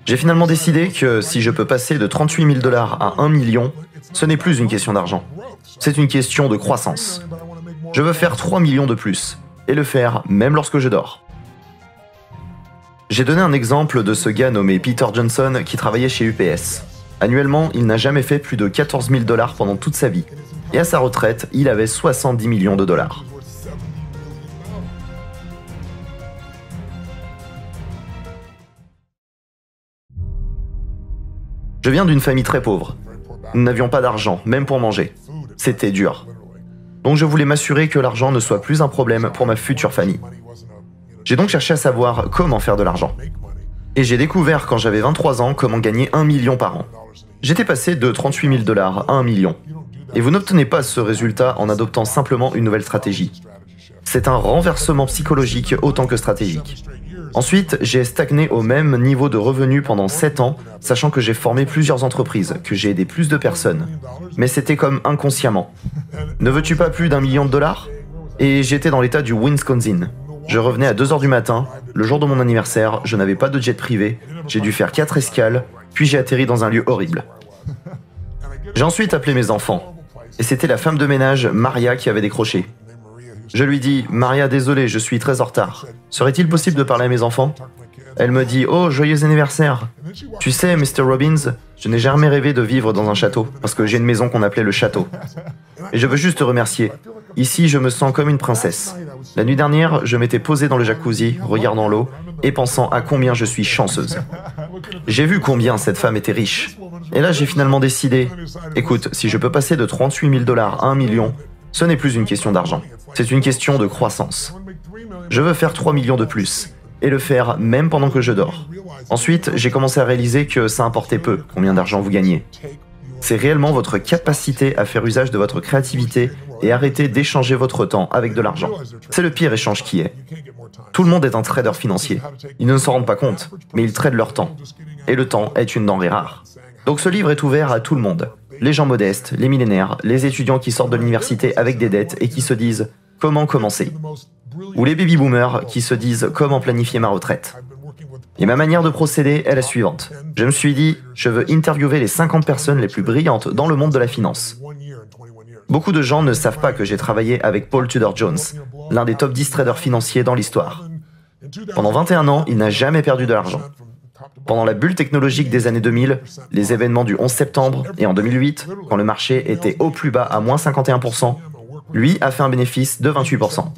J'ai finalement décidé que si je peux passer de 38 000 dollars à 1 million, ce n'est plus une question d'argent. C'est une question de croissance. Je veux faire 3 millions de plus, et le faire même lorsque je dors. J'ai donné un exemple de ce gars nommé Peter Johnson qui travaillait chez UPS. Annuellement, il n'a jamais fait plus de 14 000 dollars pendant toute sa vie. Et à sa retraite, il avait 70 millions de dollars. Je viens d'une famille très pauvre. Nous n'avions pas d'argent, même pour manger. C'était dur. Donc je voulais m'assurer que l'argent ne soit plus un problème pour ma future famille. J'ai donc cherché à savoir comment faire de l'argent. Et j'ai découvert quand j'avais 23 ans comment gagner 1 million par an. J'étais passé de 38 000 dollars à 1 million. Et vous n'obtenez pas ce résultat en adoptant simplement une nouvelle stratégie. C'est un renversement psychologique autant que stratégique. Ensuite, j'ai stagné au même niveau de revenus pendant 7 ans, sachant que j'ai formé plusieurs entreprises, que j'ai aidé plus de personnes. Mais c'était comme inconsciemment. Ne veux-tu pas plus d'1 million de dollars ? Et j'étais dans l'état du Wisconsin. Je revenais à 2h du matin, le jour de mon anniversaire, je n'avais pas de jet privé, j'ai dû faire 4 escales, puis j'ai atterri dans un lieu horrible. J'ai ensuite appelé mes enfants, et c'était la femme de ménage, Maria, qui avait décroché. Je lui dis « Maria, désolé, je suis très en retard. Serait-il possible de parler à mes enfants ?» Elle me dit « Oh, joyeux anniversaire !» Tu sais, Mr. Robbins, je n'ai jamais rêvé de vivre dans un château, parce que j'ai une maison qu'on appelait le château. Et je veux juste te remercier. Ici, je me sens comme une princesse. La nuit dernière, je m'étais posée dans le jacuzzi, regardant l'eau, et pensant à combien je suis chanceuse. J'ai vu combien cette femme était riche. Et là, j'ai finalement décidé, écoute, si je peux passer de 38 000 dollars à 1 million, ce n'est plus une question d'argent. C'est une question de croissance. Je veux faire 3 millions de plus, et le faire même pendant que je dors. Ensuite, j'ai commencé à réaliser que ça importait peu combien d'argent vous gagnez. C'est réellement votre capacité à faire usage de votre créativité et arrêter d'échanger votre temps avec de l'argent. C'est le pire échange qui est. Tout le monde est un trader financier. Ils ne s'en rendent pas compte, mais ils tradent leur temps. Et le temps est une denrée rare. Donc ce livre est ouvert à tout le monde. Les gens modestes, les millénaires, les étudiants qui sortent de l'université avec des dettes et qui se disent « Comment commencer ?» ou les baby-boomers qui se disent « Comment planifier ma retraite ?» Et ma manière de procéder est la suivante. Je me suis dit, je veux interviewer les 50 personnes les plus brillantes dans le monde de la finance. Beaucoup de gens ne savent pas que j'ai travaillé avec Paul Tudor Jones, l'un des top 10 traders financiers dans l'histoire. Pendant 21 ans, il n'a jamais perdu de l'argent. Pendant la bulle technologique des années 2000, les événements du 11 septembre et en 2008, quand le marché était au plus bas à moins 51%, lui a fait un bénéfice de 28%.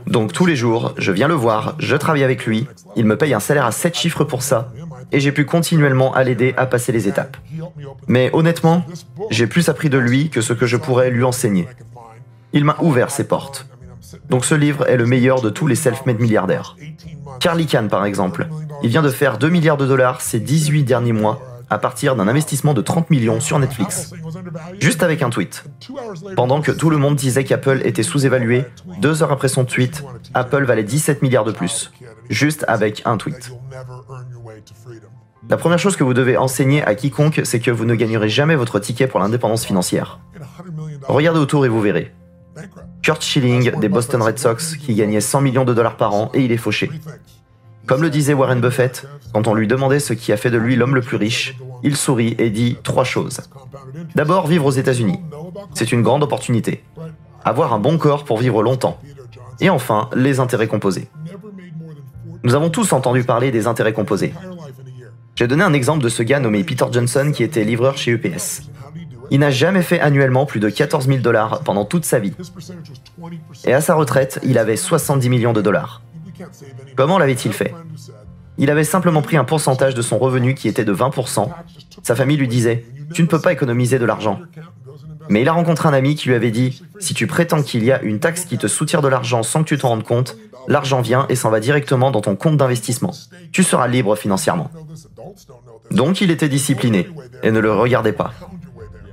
Donc tous les jours, je viens le voir, je travaille avec lui, il me paye un salaire à 7 chiffres pour ça, et j'ai pu continuellement à l'aider à passer les étapes. Mais honnêtement, j'ai plus appris de lui que ce que je pourrais lui enseigner. Il m'a ouvert ses portes. Donc ce livre est le meilleur de tous les self-made milliardaires. Carl Icahn par exemple, il vient de faire 2 milliards de dollars ces 18 derniers mois à partir d'un investissement de 30 millions sur Netflix. Juste avec un tweet. Pendant que tout le monde disait qu'Apple était sous-évalué, 2 heures après son tweet, Apple valait 17 milliards de plus. Juste avec un tweet. La première chose que vous devez enseigner à quiconque, c'est que vous ne gagnerez jamais votre ticket pour l'indépendance financière. Regardez autour et vous verrez. Curt Schilling des Boston Red Sox qui gagnait 100 millions de dollars par an et il est fauché. Comme le disait Warren Buffett, quand on lui demandait ce qui a fait de lui l'homme le plus riche, il sourit et dit 3 choses. D'abord, vivre aux États-Unis. C'est une grande opportunité. Avoir un bon corps pour vivre longtemps. Et enfin, les intérêts composés. Nous avons tous entendu parler des intérêts composés. J'ai donné un exemple de ce gars nommé Peter Johnson qui était livreur chez UPS. Il n'a jamais fait annuellement plus de 14 000 dollars pendant toute sa vie. Et à sa retraite, il avait 70 millions de dollars. Comment l'avait-il fait ? Il avait simplement pris un pourcentage de son revenu qui était de 20%. Sa famille lui disait « Tu ne peux pas économiser de l'argent ». Mais il a rencontré un ami qui lui avait dit « Si tu prétends qu'il y a une taxe qui te soutire de l'argent sans que tu t'en rendes compte, l'argent vient et s'en va directement dans ton compte d'investissement. Tu seras libre financièrement. » Donc il était discipliné et ne le regardait pas.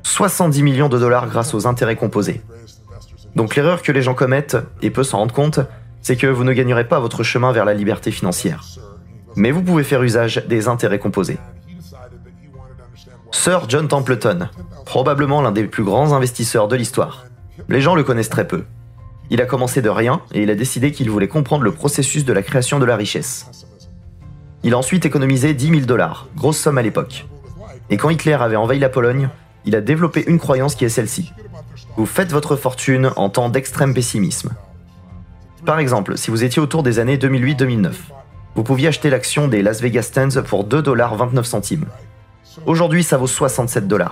70 millions de dollars grâce aux intérêts composés. Donc l'erreur que les gens commettent, et peu s'en rendre compte, c'est que vous ne gagnerez pas votre chemin vers la liberté financière. Mais vous pouvez faire usage des intérêts composés. Sir John Templeton, probablement l'un des plus grands investisseurs de l'histoire. Les gens le connaissent très peu. Il a commencé de rien et il a décidé qu'il voulait comprendre le processus de la création de la richesse. Il a ensuite économisé 10 000 $, grosse somme à l'époque. Et quand Hitler avait envahi la Pologne, il a développé une croyance qui est celle-ci. Vous faites votre fortune en temps d'extrême pessimisme. Par exemple, si vous étiez autour des années 2008-2009, vous pouviez acheter l'action des Las Vegas Stands pour 2,29 $. Aujourd'hui, ça vaut 67 $,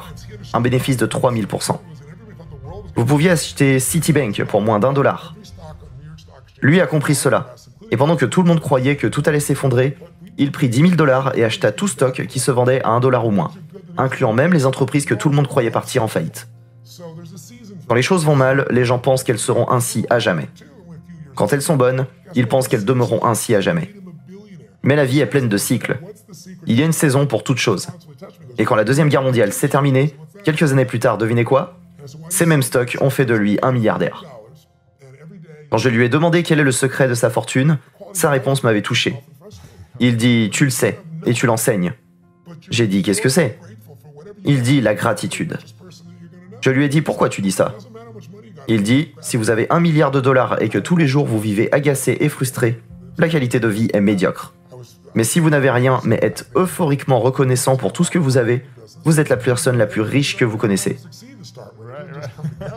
un bénéfice de 3000%. Vous pouviez acheter Citibank pour moins d'$1. Lui a compris cela, et pendant que tout le monde croyait que tout allait s'effondrer, il prit 10 000 $ et acheta tout stock qui se vendait à 1 $ ou moins, incluant même les entreprises que tout le monde croyait partir en faillite. Quand les choses vont mal, les gens pensent qu'elles seront ainsi à jamais. Quand elles sont bonnes, ils pensent qu'elles demeureront ainsi à jamais. Mais la vie est pleine de cycles. Il y a une saison pour toute chose. Et quand la Deuxième Guerre mondiale s'est terminée, quelques années plus tard, devinez quoi? Ces mêmes stocks ont fait de lui un milliardaire. Quand je lui ai demandé quel est le secret de sa fortune, sa réponse m'avait touché. Il dit « Tu le sais, et tu l'enseignes ». J'ai dit « Qu'est-ce que c'est ?» Il dit « La gratitude ». Je lui ai dit « Pourquoi tu dis ça ?» Il dit « Si vous avez 1 milliard de $ et que tous les jours vous vivez agacé et frustré, la qualité de vie est médiocre. Mais si vous n'avez rien mais êtes euphoriquement reconnaissant pour tout ce que vous avez, vous êtes la personne la plus riche que vous connaissez.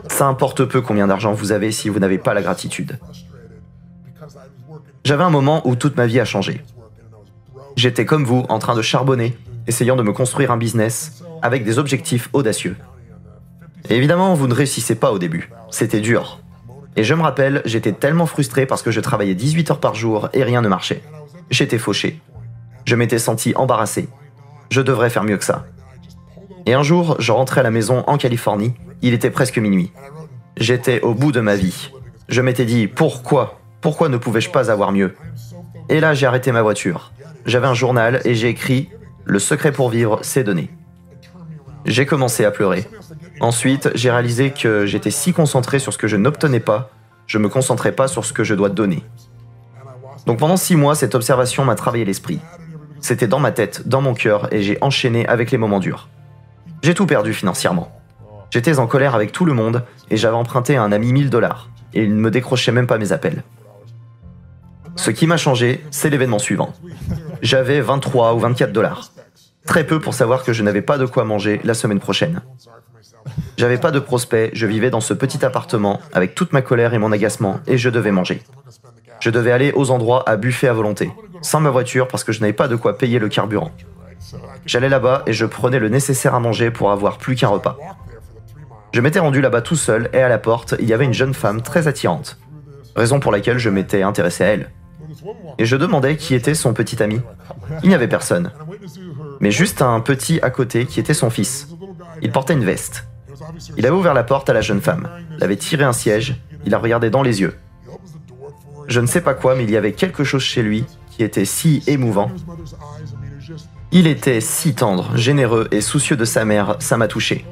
Ça importe peu combien d'argent vous avez si vous n'avez pas la gratitude. » J'avais un moment où toute ma vie a changé. J'étais comme vous, en train de charbonner, essayant de me construire un business avec des objectifs audacieux. Et évidemment, vous ne réussissez pas au début. C'était dur. Et je me rappelle, j'étais tellement frustré parce que je travaillais 18 heures par jour et rien ne marchait. J'étais fauché. Je m'étais senti embarrassé. Je devrais faire mieux que ça. Et un jour, je rentrais à la maison en Californie. Il était presque minuit. J'étais au bout de ma vie. Je m'étais dit, pourquoi ne pouvais-je pas avoir mieux? Et là, j'ai arrêté ma voiture. J'avais un journal et j'ai écrit « Le secret pour vivre, c'est donner ». J'ai commencé à pleurer. Ensuite, j'ai réalisé que j'étais si concentré sur ce que je n'obtenais pas, je me concentrais pas sur ce que je dois donner. Donc pendant 6 mois, cette observation m'a travaillé l'esprit. C'était dans ma tête, dans mon cœur, et j'ai enchaîné avec les moments durs. J'ai tout perdu financièrement. J'étais en colère avec tout le monde, et j'avais emprunté à un ami 1 000 $, et il ne me décrochait même pas mes appels. Ce qui m'a changé, c'est l'événement suivant. J'avais 23 ou 24 $. Très peu pour savoir que je n'avais pas de quoi manger la semaine prochaine. J'avais pas de prospects, je vivais dans ce petit appartement avec toute ma colère et mon agacement et je devais manger. Je devais aller aux endroits à buffet à volonté, sans ma voiture parce que je n'avais pas de quoi payer le carburant. J'allais là-bas et je prenais le nécessaire à manger pour avoir plus qu'un repas. Je m'étais rendu là-bas tout seul et à la porte, il y avait une jeune femme très attirante, raison pour laquelle je m'étais intéressé à elle. Et je demandais qui était son petit ami. Il n'y avait personne. Mais juste un petit à côté qui était son fils. Il portait une veste. Il avait ouvert la porte à la jeune femme, l'avait tiré un siège, il la regardait dans les yeux. Je ne sais pas quoi, mais il y avait quelque chose chez lui qui était si émouvant. Il était si tendre, généreux et soucieux de sa mère, ça m'a touché.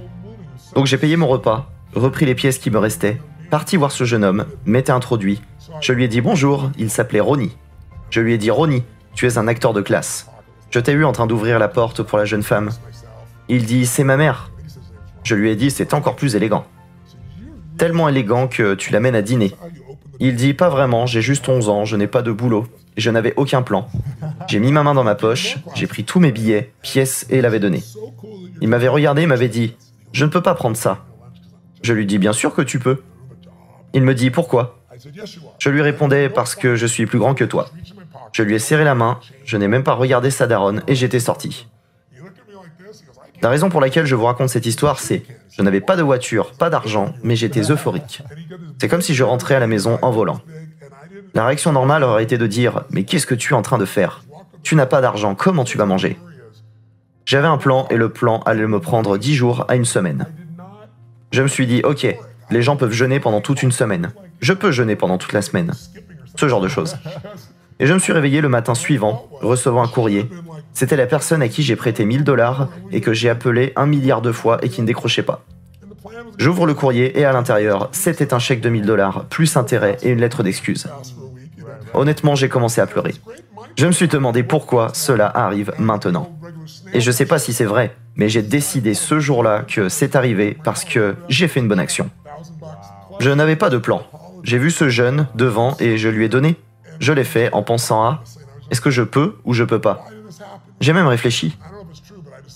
Donc j'ai payé mon repas, repris les pièces qui me restaient, parti voir ce jeune homme, m'était introduit. Je lui ai dit bonjour, il s'appelait Ronnie. Je lui ai dit Ronnie, tu es un acteur de classe. Je t'ai eu en train d'ouvrir la porte pour la jeune femme. Il dit c'est ma mère. Je lui ai dit c'est encore plus élégant. Tellement élégant que tu l'amènes à dîner. Il dit pas vraiment, j'ai juste 11 ans, je n'ai pas de boulot. Et je n'avais aucun plan. J'ai mis ma main dans ma poche, j'ai pris tous mes billets, pièces et l'avais donné. Il m'avait regardé et m'avait dit je ne peux pas prendre ça. Je lui dis bien sûr que tu peux. Il me dit pourquoi? Je lui répondais parce que je suis plus grand que toi. Je lui ai serré la main, je n'ai même pas regardé sa daronne et j'étais sorti. La raison pour laquelle je vous raconte cette histoire, c'est je n'avais pas de voiture, pas d'argent, mais j'étais euphorique. C'est comme si je rentrais à la maison en volant. La réaction normale aurait été de dire « Mais qu'est-ce que tu es en train de faire? Tu n'as pas d'argent, comment tu vas manger ?» J'avais un plan et le plan allait me prendre 10 jours à 1 semaine. Je me suis dit « Ok, les gens peuvent jeûner pendant toute une semaine. Je peux jeûner pendant toute la semaine. » Ce genre de choses. Et je me suis réveillé le matin suivant, recevant un courrier. C'était la personne à qui j'ai prêté 1 000 $ et que j'ai appelé 1 milliard de fois et qui ne décrochait pas. J'ouvre le courrier et à l'intérieur, c'était un chèque de 1 000 $, plus intérêt et une lettre d'excuse. Honnêtement, j'ai commencé à pleurer. Je me suis demandé pourquoi cela arrive maintenant. Et je sais pas si c'est vrai, mais j'ai décidé ce jour-là que c'est arrivé parce que j'ai fait une bonne action. Je n'avais pas de plan. J'ai vu ce jeune devant et je lui ai donné. Je l'ai fait en pensant à Est-ce que je peux ou je peux pas? J'ai même réfléchi.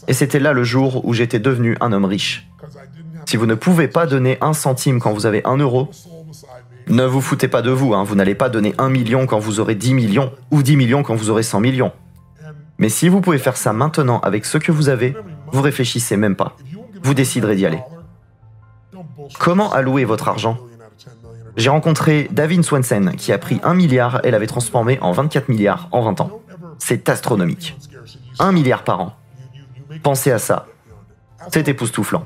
Et c'était là le jour où j'étais devenu un homme riche. Si vous ne pouvez pas donner 1 centime quand vous avez 1 euro, ne vous foutez pas de vous, vous n'allez pas donner 1 million quand vous aurez 10 millions, ou 10 millions quand vous aurez 100 millions. Mais si vous pouvez faire ça maintenant avec ce que vous avez, vous réfléchissez même pas. Vous déciderez d'y aller. Comment allouer votre argent? J'ai rencontré David Swensen qui a pris 1 milliard et l'avait transformé en 24 milliards en 20 ans. C'est astronomique. 1 milliard par an. Pensez à ça. C'est époustouflant.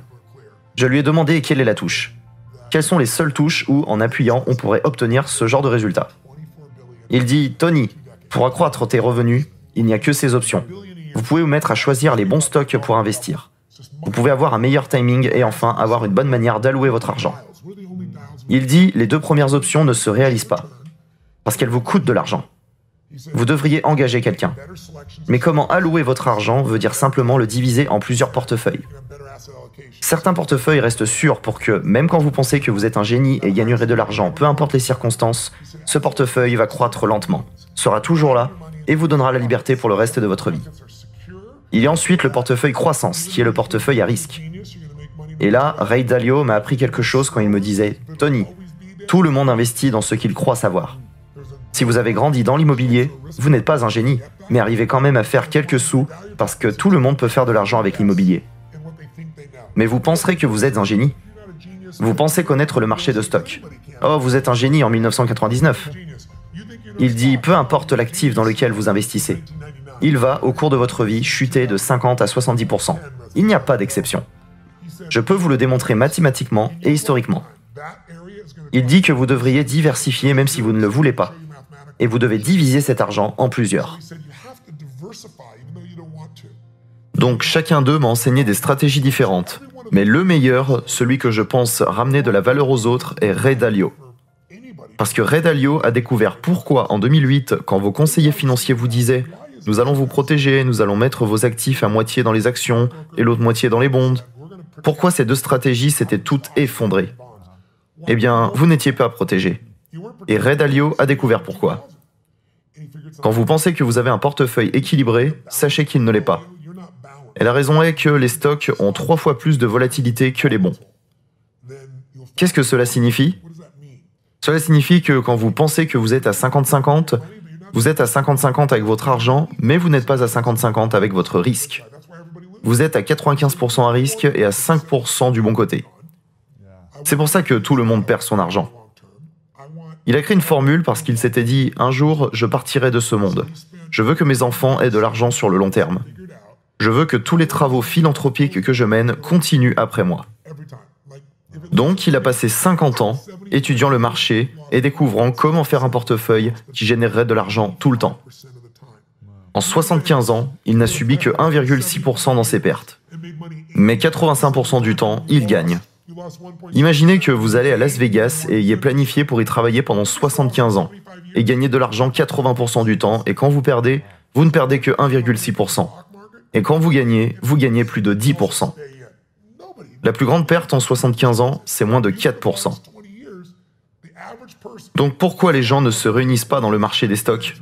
Je lui ai demandé quelle est la touche. Quelles sont les seules touches où, en appuyant, on pourrait obtenir ce genre de résultat? Il dit « Tony, pour accroître tes revenus, il n'y a que ces options. Vous pouvez vous mettre à choisir les bons stocks pour investir. Vous pouvez avoir un meilleur timing et enfin avoir une bonne manière d'allouer votre argent. » Il dit « Les 2 premières options ne se réalisent pas, parce qu'elles vous coûtent de l'argent. Vous devriez engager quelqu'un. Mais comment allouer votre argent veut dire simplement le diviser en plusieurs portefeuilles. Certains portefeuilles restent sûrs pour que, même quand vous pensez que vous êtes un génie et gagnerez de l'argent, peu importe les circonstances, ce portefeuille va croître lentement, sera toujours là et vous donnera la liberté pour le reste de votre vie. Il y a ensuite le portefeuille croissance, qui est le portefeuille à risque. Et là, Ray Dalio m'a appris quelque chose quand il me disait « Tony, tout le monde investit dans ce qu'il croit savoir. Si vous avez grandi dans l'immobilier, vous n'êtes pas un génie, mais arrivez quand même à faire quelques sous parce que tout le monde peut faire de l'argent avec l'immobilier. Mais vous penserez que vous êtes un génie. Vous pensez connaître le marché de stock. Oh, vous êtes un génie en 1999. Il dit, peu importe l'actif dans lequel vous investissez. Il va, au cours de votre vie, chuter de 50 à 70%. Il n'y a pas d'exception. Je peux vous le démontrer mathématiquement et historiquement. Il dit que vous devriez diversifier même si vous ne le voulez pas. Et vous devez diviser cet argent en plusieurs. Donc chacun d'eux m'a enseigné des stratégies différentes. Mais le meilleur, celui que je pense ramener de la valeur aux autres, est Ray Dalio. Parce que Ray Dalio a découvert pourquoi en 2008, quand vos conseillers financiers vous disaient « Nous allons vous protéger, nous allons mettre vos actifs à moitié dans les actions et l'autre moitié dans les bonds », pourquoi ces 2 stratégies s'étaient toutes effondrées? Eh bien, vous n'étiez pas protégé. Et Ray Dalio a découvert pourquoi. Quand vous pensez que vous avez un portefeuille équilibré, sachez qu'il ne l'est pas. Et la raison est que les stocks ont 3 fois plus de volatilité que les bons. Qu'est-ce que cela signifie? Cela signifie que quand vous pensez que vous êtes à 50-50, vous êtes à 50-50 avec votre argent, mais vous n'êtes pas à 50-50 avec votre risque. Vous êtes à 95% à risque et à 5% du bon côté. C'est pour ça que tout le monde perd son argent. Il a créé une formule parce qu'il s'était dit « Un jour, je partirai de ce monde. Je veux que mes enfants aient de l'argent sur le long terme. Je veux que tous les travaux philanthropiques que je mène continuent après moi. » Donc, il a passé 50 ans étudiant le marché et découvrant comment faire un portefeuille qui générerait de l'argent tout le temps. En 75 ans, il n'a subi que 1,6% dans ses pertes. Mais 85% du temps, il gagne. Imaginez que vous allez à Las Vegas et y êtes planifié pour y travailler pendant 75 ans et gagner de l'argent 80% du temps et quand vous perdez, vous ne perdez que 1,6%. Et quand vous gagnez plus de 10%. La plus grande perte en 75 ans, c'est moins de 4%. Donc pourquoi les gens ne se réunissent pas dans le marché des stocks?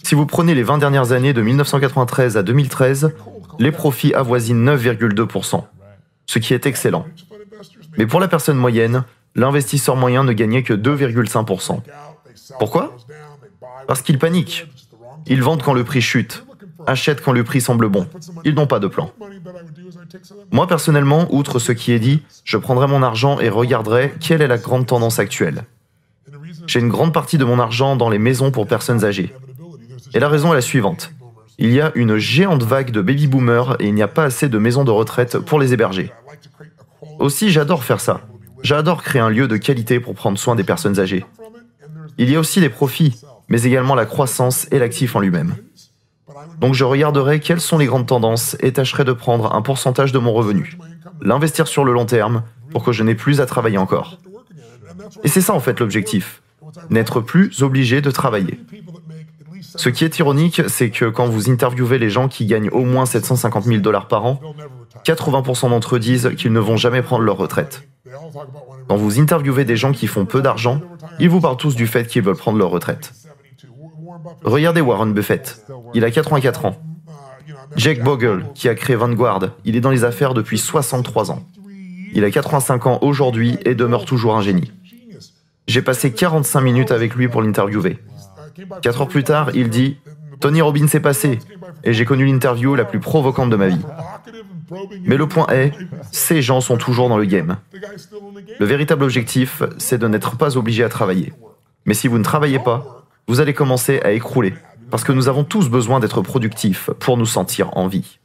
Si vous prenez les 20 dernières années de 1993 à 2013, les profits avoisinent 9,2%, ce qui est excellent. Mais pour la personne moyenne, l'investisseur moyen ne gagnait que 2,5%. Pourquoi? Parce qu'ils paniquent. Ils vendent quand le prix chute, achètent quand le prix semble bon. Ils n'ont pas de plan. Moi, personnellement, outre ce qui est dit, je prendrai mon argent et regarderai quelle est la grande tendance actuelle. J'ai une grande partie de mon argent dans les maisons pour personnes âgées. Et la raison est la suivante. Il y a une géante vague de baby-boomers et il n'y a pas assez de maisons de retraite pour les héberger. Aussi, j'adore faire ça. J'adore créer un lieu de qualité pour prendre soin des personnes âgées. Il y a aussi des profits, mais également la croissance et l'actif en lui-même. Donc je regarderai quelles sont les grandes tendances et tâcherai de prendre un pourcentage de mon revenu, l'investir sur le long terme pour que je n'ai plus à travailler encore. Et c'est ça en fait l'objectif, n'être plus obligé de travailler. Ce qui est ironique, c'est que quand vous interviewez les gens qui gagnent au moins 750 000 $ par an, 80% d'entre eux disent qu'ils ne vont jamais prendre leur retraite. Quand vous interviewez des gens qui font peu d'argent, ils vous parlent tous du fait qu'ils veulent prendre leur retraite. Regardez Warren Buffett, il a 84 ans. Jake Bogle, qui a créé Vanguard, il est dans les affaires depuis 63 ans. Il a 85 ans aujourd'hui et demeure toujours un génie. J'ai passé 45 minutes avec lui pour l'interviewer. 4 heures plus tard, il dit « Tony Robbins est passé et j'ai connu l'interview la plus provocante de ma vie. » Mais le point est, ces gens sont toujours dans le game. Le véritable objectif, c'est de n'être pas obligé à travailler. Mais si vous ne travaillez pas, vous allez commencer à écrouler, parce que nous avons tous besoin d'être productifs pour nous sentir en vie.